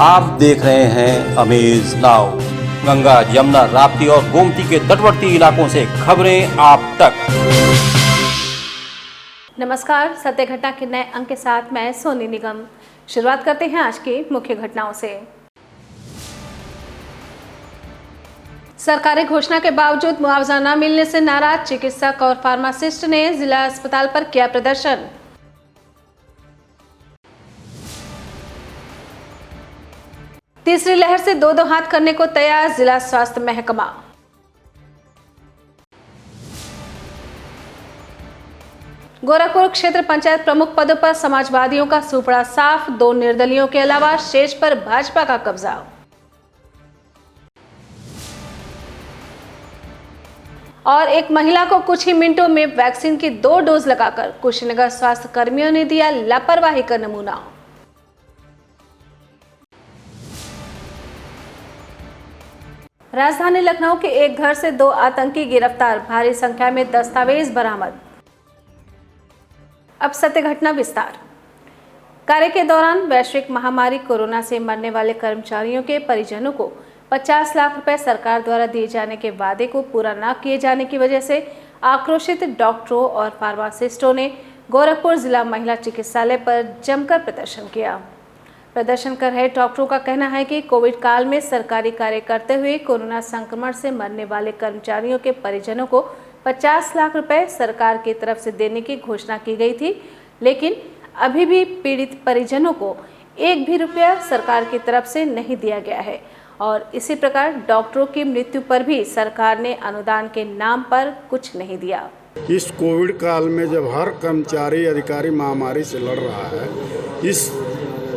आप देख रहे हैं अमेज नाउ। गंगा, यमुना, राप्ती और गोमती के तटवर्ती इलाकों से खबरें आप तक। नमस्कार, सत्य घटना के नए अंक के साथ मैं सोनी निगम। शुरुआत करते हैं आज की मुख्य घटनाओं से। सरकारी घोषणा के बावजूद मुआवजा न मिलने से नाराज चिकित्सक और फार्मासिस्ट ने जिला अस्पताल पर किया प्रदर्शन। तीसरी लहर से दो हाथ करने को तैयार जिला स्वास्थ्य महकमा। गोरखपुर क्षेत्र पंचायत प्रमुख पदों पर समाजवादियों का सूपड़ा साफ, 2 निर्दलियों के अलावा शेष पर भाजपा का कब्जा। और एक महिला को कुछ ही मिनटों में वैक्सीन की 2 डोज लगाकर कुशीनगर स्वास्थ्य कर्मियों ने दिया लापरवाही का नमूना। राजधानी लखनऊ के एक घर से 2 आतंकी गिरफ्तार, भारी संख्या में दस्तावेज बरामद। अब सत्य घटना विस्तार। कार्य के दौरान वैश्विक महामारी कोरोना से मरने वाले कर्मचारियों के परिजनों को 50 लाख रुपए सरकार द्वारा दिए जाने के वादे को पूरा न किए जाने की वजह से आक्रोशित डॉक्टरों और फार्मासिस्टों ने गोरखपुर जिला महिला चिकित्सालय पर जमकर प्रदर्शन किया। प्रदर्शन कर रहे डॉक्टरों का कहना है कि कोविड काल में सरकारी कार्य करते हुए कोरोना संक्रमण से मरने वाले कर्मचारियों के परिजनों को 50 लाख रुपए सरकार की तरफ से देने की घोषणा की गई थी, लेकिन अभी भी पीड़ित परिजनों को एक भी रुपया सरकार की तरफ से नहीं दिया गया है। और इसी प्रकार डॉक्टरों की मृत्यु पर भी सरकार ने अनुदान के नाम पर कुछ नहीं दिया। इस कोविड काल में जब हर कर्मचारी अधिकारी महामारी से लड़ रहा है, इस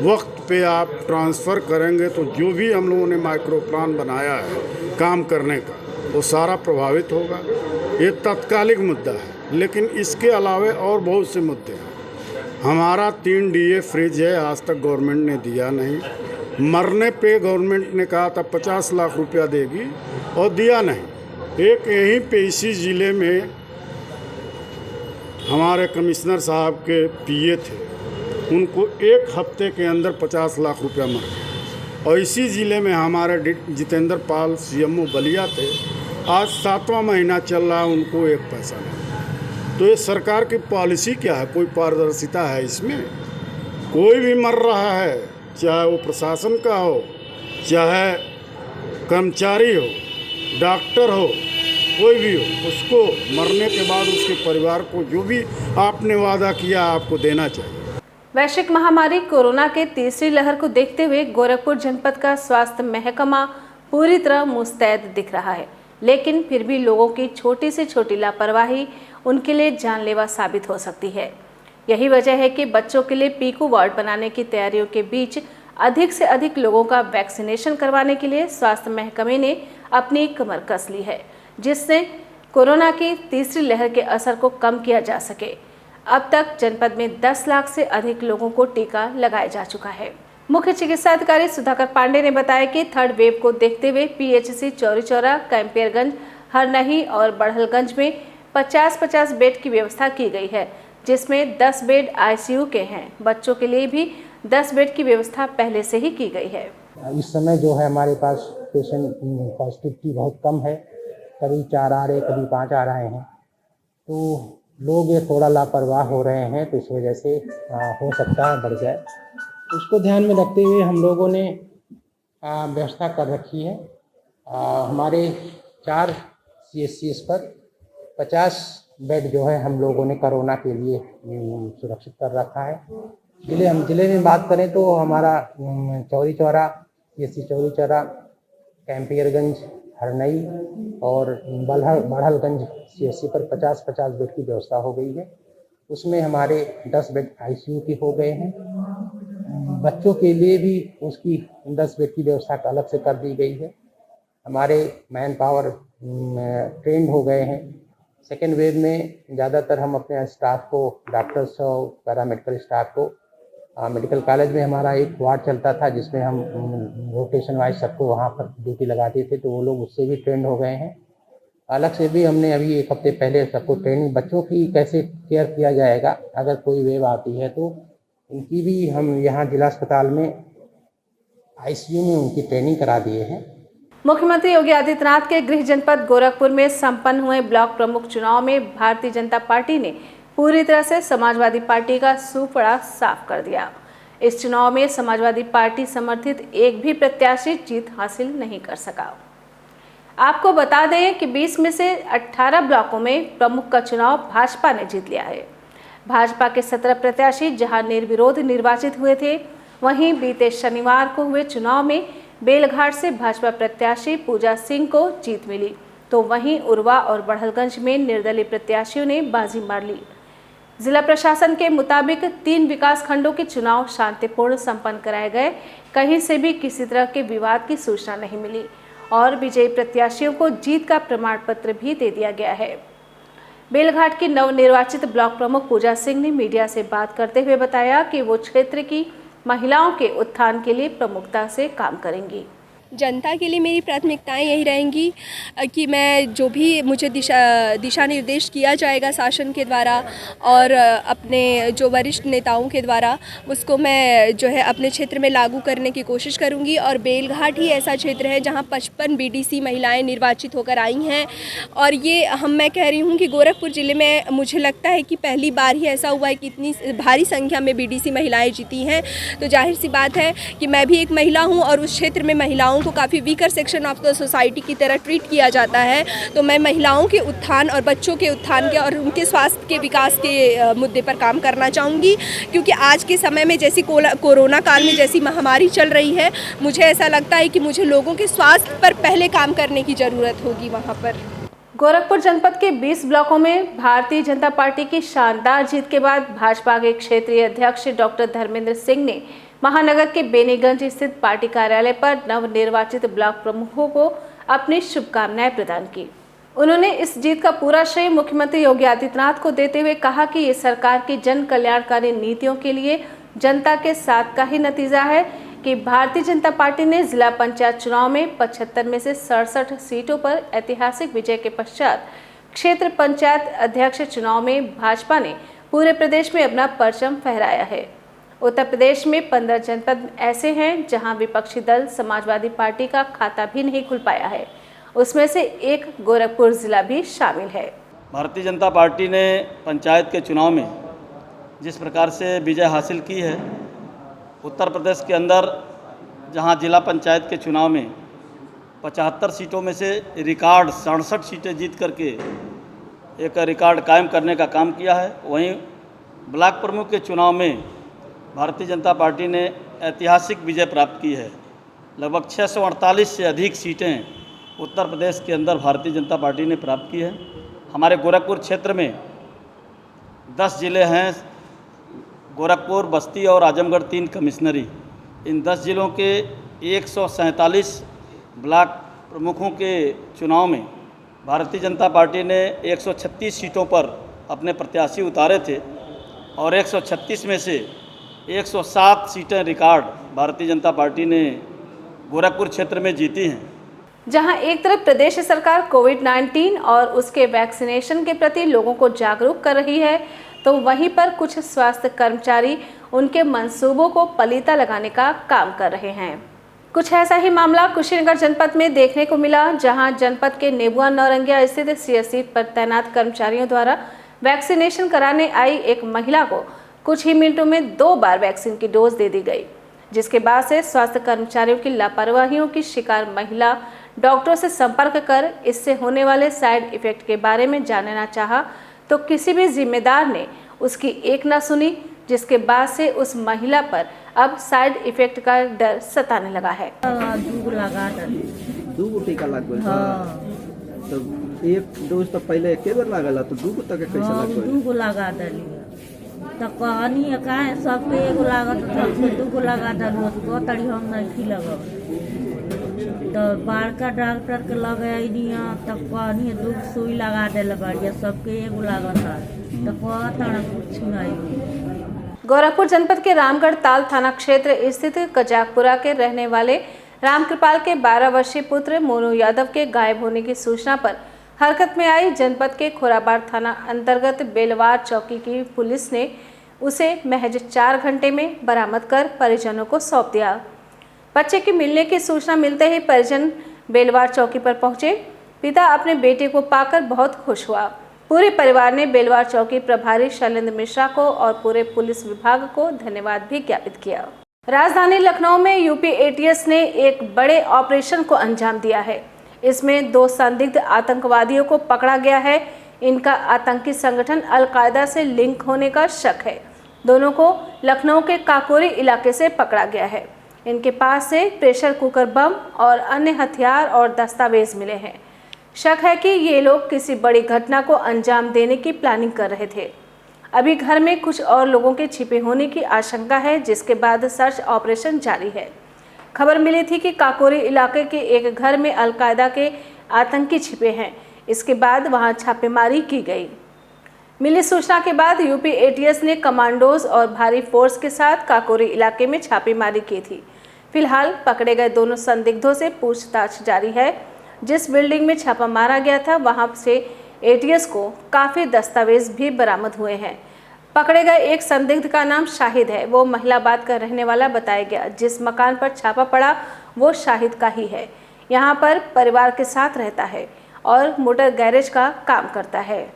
वक्त पे आप ट्रांसफ़र करेंगे तो जो भी हम लोगों ने माइक्रो प्लान बनाया है काम करने का, वो सारा प्रभावित होगा। ये तात्कालिक मुद्दा है, लेकिन इसके अलावा और बहुत से मुद्दे हैं। हमारा 3 DA फ्रिज है, आज तक गवर्नमेंट ने दिया नहीं। मरने पे गवर्नमेंट ने कहा था 50 लाख रुपया देगी और दिया नहीं। एक यहीं पे इसी ज़िले में हमारे कमिश्नर साहब के PA थे, उनको 1 हफ्ते के अंदर 50 लाख रुपया मर गया। और इसी ज़िले में हमारे जितेंद्र पाल CMO बलिया थे, आज 7वां महीना चल रहा है, उनको 1 पैसा नहीं। तो ये सरकार की पॉलिसी क्या है? कोई पारदर्शिता है इसमें? कोई भी मर रहा है, चाहे वो प्रशासन का हो, चाहे कर्मचारी हो, डॉक्टर हो, कोई भी हो, उसको मरने के बाद उसके परिवार को जो भी आपने वादा किया आपको देना चाहिए। वैश्विक महामारी कोरोना के तीसरी लहर को देखते हुए गोरखपुर जनपद का स्वास्थ्य महकमा पूरी तरह मुस्तैद दिख रहा है, लेकिन फिर भी लोगों की छोटी से छोटी लापरवाही उनके लिए जानलेवा साबित हो सकती है। यही वजह है कि बच्चों के लिए पीकू वार्ड बनाने की तैयारियों के बीच अधिक से अधिक लोगों का वैक्सीनेशन करवाने के लिए स्वास्थ्य महकमे ने अपनी कमर कस ली है, जिससे कोरोना की तीसरी लहर के असर को कम किया जा सके। अब तक जनपद में 10 लाख से अधिक लोगों को टीका लगाया जा चुका है। मुख्य चिकित्सा अधिकारी सुधाकर पांडे ने बताया कि 3rd वेव को देखते हुए PHC चौरी चौरा, कैंपियरगंज, हरनही और बढ़लगंज में 50-50 बेड की व्यवस्था की गई है, जिसमें 10 बेड ICU के हैं। बच्चों के लिए भी 10 बेड की व्यवस्था पहले से ही की गई है। इस समय जो है हमारे पास पेशेंट पॉजिटिविटी बहुत कम है, कभी 4 आ रहे, कभी 5 आ रहे हैं। तो लोग ये थोड़ा लापरवाह हो रहे हैं, तो इस वजह से हो सकता है बढ़ जाए। उसको ध्यान में रखते हुए हम लोगों ने व्यवस्था कर रखी है। हमारे 4 CHCs पर 50 बेड जो है हम लोगों ने कोरोना के लिए सुरक्षित कर रखा है। जिले में बात करें तो हमारा चौरी चौरा, CHC चौरी चौरा, कैंपियरगंज, हरनई और बढ़लगंज CHC पर 50-50 बेड की व्यवस्था हो गई है। उसमें हमारे 10 बेड ICU की हो गए हैं। बच्चों के लिए भी उसकी 10 बेड की व्यवस्था अलग से कर दी गई है। हमारे मैन पावर ट्रेंड हो गए हैं। सेकेंड वेव में ज़्यादातर हम अपने स्टाफ को, डॉक्टर्स और पैरामेडिकल स्टाफ को, मेडिकल कॉलेज में हमारा एक वार्ड चलता था जिसमें हम रोटेशन वाइज सबको वहाँ पर ड्यूटी लगाते थे, तो वो लोग उससे भी ट्रेंड हो गए हैं। अलग से भी हमने अभी 1 हफ्ते पहले सबको ट्रेनिंग, बच्चों की कैसे केयर किया जाएगा अगर कोई वेव आती है तो इनकी भी हम यहाँ जिला अस्पताल में आईसीयू में उनकी ट्रेनिंग करा दिए हैं। मुख्यमंत्री योगी आदित्यनाथ के गृह जनपद गोरखपुर में संपन्न हुए ब्लॉक प्रमुख चुनाव में भारतीय जनता पार्टी ने पूरी तरह से समाजवादी पार्टी का सूपड़ा साफ कर दिया। इस चुनाव में समाजवादी पार्टी समर्थित एक भी प्रत्याशी जीत हासिल नहीं कर सका। आपको बता दें कि 20 में से 18 ब्लॉकों में प्रमुख का चुनाव भाजपा ने जीत लिया है। भाजपा के 17 प्रत्याशी जहां निर्विरोध निर्वाचित हुए थे, वहीं बीते शनिवार को हुए चुनाव में बेलघाट से भाजपा प्रत्याशी पूजा सिंह को जीत मिली, तो वहीं उरवा और बढ़लगंज में निर्दलीय प्रत्याशियों ने बाजी मार ली। जिला प्रशासन के मुताबिक 3 विकास खंडों के चुनाव शांतिपूर्ण संपन्न कराए गए। कहीं से भी किसी तरह के विवाद की सूचना नहीं मिली और विजयी प्रत्याशियों को जीत का प्रमाण पत्र भी दे दिया गया है। बेलघाट की नवनिर्वाचित ब्लॉक प्रमुख पूजा सिंह ने मीडिया से बात करते हुए बताया कि वो क्षेत्र की महिलाओं के उत्थान के लिए प्रमुखता से काम करेंगी। जनता के लिए मेरी प्राथमिकताएं यही रहेंगी कि मैं जो भी मुझे दिशा निर्देश किया जाएगा शासन के द्वारा और अपने जो वरिष्ठ नेताओं के द्वारा, उसको मैं जो है अपने क्षेत्र में लागू करने की कोशिश करूंगी। और बेलघाट ही ऐसा क्षेत्र है जहां 55 बीडीसी महिलाएं निर्वाचित होकर आई हैं और ये मैं कह रही हूं कि गोरखपुर ज़िले में मुझे लगता है कि पहली बार ही ऐसा हुआ है कि इतनी भारी संख्या में बीडीसी महिलाएँ जीती हैं। तो जाहिर सी बात है कि मैं भी एक महिला हूँ और उस क्षेत्र में महिलाओं को काफ़ी weaker section of the society की तरह ट्रीट किया जाता है। तो मैं महिलाओं के उत्थान और बच्चों के उत्थान के और उनके स्वास्थ्य के विकास के मुद्दे पर काम करना चाहूँगी, क्योंकि आज के समय में जैसी कोरोना काल में जैसी महामारी चल रही है, मुझे ऐसा लगता है कि मुझे लोगों के स्वास्थ्य पर पहले काम करने की ज़रूरत होगी वहाँ पर। गोरखपुर जनपद के 20 ब्लॉकों में भारतीय जनता पार्टी की शानदार जीत के बाद भाजपा के क्षेत्रीय अध्यक्ष डॉक्टर धर्मेंद्र सिंह ने महानगर के बेनीगंज स्थित पार्टी कार्यालय पर नवनिर्वाचित ब्लॉक प्रमुखों को अपनी शुभकामनाएं प्रदान की। उन्होंने इस जीत का पूरा श्रेय मुख्यमंत्री योगी आदित्यनाथ को देते हुए कहा कि ये सरकार की जन कल्याणकारी नीतियों के लिए जनता के साथ का ही नतीजा है कि भारतीय जनता पार्टी ने जिला पंचायत चुनाव में 75 में से 67 सीटों पर ऐतिहासिक विजय के पश्चात क्षेत्र पंचायत अध्यक्ष चुनाव में भाजपा ने पूरे प्रदेश में अपना परचम फहराया है। उत्तर प्रदेश में 15 जनपद ऐसे हैं जहां विपक्षी दल समाजवादी पार्टी का खाता भी नहीं खुल पाया है, उसमें से एक गोरखपुर जिला भी शामिल है। भारतीय जनता पार्टी ने पंचायत के चुनाव में जिस प्रकार से विजय हासिल की है, उत्तर प्रदेश के अंदर जहां जिला पंचायत के चुनाव में 75 सीटों में से रिकॉर्ड 67 सीटें जीत करके एक रिकॉर्ड कायम करने का काम किया है, वहीं ब्लॉक प्रमुख के चुनाव में भारतीय जनता पार्टी ने ऐतिहासिक विजय प्राप्त की है। लगभग 648 से अधिक सीटें उत्तर प्रदेश के अंदर भारतीय जनता पार्टी ने प्राप्त की है। हमारे गोरखपुर क्षेत्र में 10 जिले हैं, गोरखपुर, बस्ती और आजमगढ़ 3 कमिश्नरी। इन 10 जिलों के 147 ब्लॉक प्रमुखों के चुनाव में भारतीय जनता पार्टी ने 136 सीटों पर अपने प्रत्याशी उतारे थे और 136 में से 107 सीटें रिकॉर्ड भारतीय जनता पार्टी ने गोरखपुर क्षेत्र में जीती हैं। जहां एक तरफ प्रदेश सरकार कोविड-19 और उसके वैक्सीनेशन के प्रति लोगों को जागरूक कर रही है, तो वहीं पर कुछ स्वास्थ्य कर्मचारी उनके मंसूबों को पलीता लगाने का काम कर रहे हैं। कुछ ऐसा ही मामला कुशीनगर जनपद में देखने को मिला, जहां जनपद के नेबुआ नौरंगिया स्थित सीएससी पर तैनात कर्मचारियों द्वारा वैक्सीनेशन कराने आई एक महिला को कुछ ही मिनटों में 2 बार वैक्सीन की डोज दे दी गई, जिसके बाद से स्वास्थ्य कर्मचारियों की लापरवाहियों की शिकार महिला डॉक्टरों से संपर्क कर इससे होने वाले साइड इफेक्ट के बारे में जानना चाहा, तो किसी भी जिम्मेदार ने उसकी एक न सुनी, जिसके बाद से उस महिला पर अब साइड इफेक्ट का डर सताने लगा है। 2 टीका लग गई। तो एक डोज तो पहले एक बार लागल, तो 2 तक कैसे लग गई? 2 लगा दली तो कहनी का सबके एगो लागत सबके 2 लगा दलू तो तड़ी हम नहीं लगब। तो बड़का डॉक्टर के लगनी तब कहनी 2 सुई लगा दिल बढ़िया, सबके एगो लागत तो कहता कुछ नहीं। गोरखपुर जनपद के रामगढ़ ताल थाना क्षेत्र स्थित कजाकपुरा के रहने वाले रामकृपाल के 12 वर्षीय पुत्र मोनू यादव के गायब होने की सूचना पर हरकत में आई जनपद के खोराबाड़ थाना अंतर्गत बेलवार चौकी की पुलिस ने उसे महज 4 घंटे में बरामद कर परिजनों को सौंप दिया। बच्चे के मिलने की सूचना मिलते ही परिजन बेलवार चौकी पर पहुंचे। पिता अपने बेटे को पाकर बहुत खुश हुआ। पूरे परिवार ने बेलवार चौकी प्रभारी शैलेंद्र मिश्रा को और पूरे पुलिस विभाग को धन्यवाद भी ज्ञापित किया। राजधानी लखनऊ में यूपी एटीएस ने एक बड़े ऑपरेशन को अंजाम दिया है। इसमें 2 संदिग्ध आतंकवादियों को पकड़ा गया है। इनका आतंकी संगठन अल-कायदा से लिंक होने का शक है। दोनों को लखनऊ के काकोरी इलाके से पकड़ा गया है। इनके पास से प्रेशर कुकर बम और अन्य हथियार और दस्तावेज मिले हैं। शक है कि ये लोग किसी बड़ी घटना को अंजाम देने की प्लानिंग कर रहे थे। अभी घर में कुछ और लोगों के छिपे होने की आशंका है, जिसके बाद सर्च ऑपरेशन जारी है। खबर मिली थी कि काकोरी इलाके के एक घर में अल-कायदा के आतंकी छिपे हैं। इसके बाद वहां छापेमारी की गई। मिली सूचना के बाद यूपी एटीएस ने कमांडोज और भारी फोर्स के साथ काकोरी इलाके में छापेमारी की थी। फिलहाल पकड़े गए दोनों संदिग्धों से पूछताछ जारी है। जिस बिल्डिंग में छापा मारा गया था वहां से एटीएस को काफ़ी दस्तावेज भी बरामद हुए हैं। पकड़े गए एक संदिग्ध का नाम शाहिद है। वो महिलाबाद का रहने वाला बताया गया। जिस मकान पर छापा पड़ा वो शाहिद का ही है। यहाँ पर परिवार के साथ रहता है और मोटर गैरेज का काम करता है।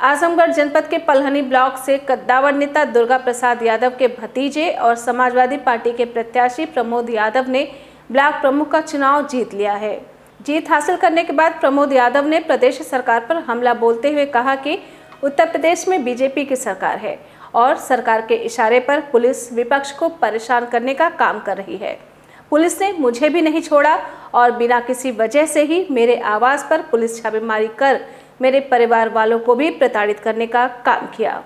आजमगढ़ जनपद के पलहनी ब्लॉक से कद्दावर नेता दुर्गा प्रसाद यादव के भतीजे और समाजवादी पार्टी के प्रत्याशी प्रमोद यादव ने ब्लॉक प्रमुख का चुनाव जीत लिया है। जीत हासिल करने के बाद प्रमोद यादव ने प्रदेश सरकार पर हमला बोलते हुए कहा कि उत्तर प्रदेश में बीजेपी की सरकार है और सरकार के इशारे पर पुलिस विपक्ष को परेशान करने का काम कर रही है। पुलिस ने मुझे भी नहीं छोड़ा और बिना किसी वजह से ही मेरे आवास पर पुलिस छापेमारी कर मेरे परिवार वालों को भी प्रताड़ित करने का काम किया।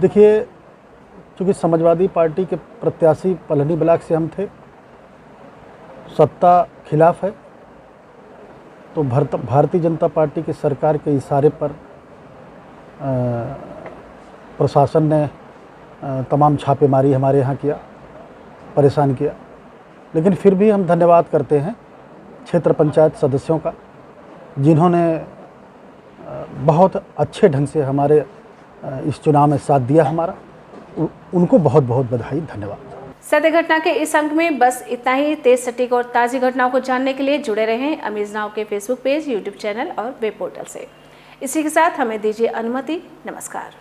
देखिए, चूँकि समाजवादी पार्टी के प्रत्याशी पलहनी ब्लॉक से हम थे, सत्ता खिलाफ है, तो भारतीय जनता पार्टी की सरकार के इशारे पर प्रशासन ने तमाम छापेमारी हमारे यहाँ किया, परेशान किया। लेकिन फिर भी हम धन्यवाद करते हैं क्षेत्र पंचायत सदस्यों का, जिन्होंने बहुत अच्छे ढंग से हमारे इस चुनाव में साथ दिया हमारा। उनको बहुत बहुत बधाई, धन्यवाद। सत्य घटना के इस अंक में बस इतना ही। तेज, सटीक और ताज़ी घटनाओं को जानने के लिए जुड़े रहें अमीज नाउ के फेसबुक पेज, यूट्यूब चैनल और वेब पोर्टल से। इसी के साथ हमें दीजिए अनुमति। नमस्कार।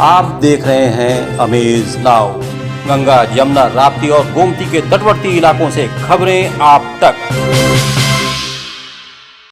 आप देख रहे हैं अमेज नाउ। गंगा, यमुना, राप्ती और गोमती के तटवर्ती इलाकों से खबरें आप तक।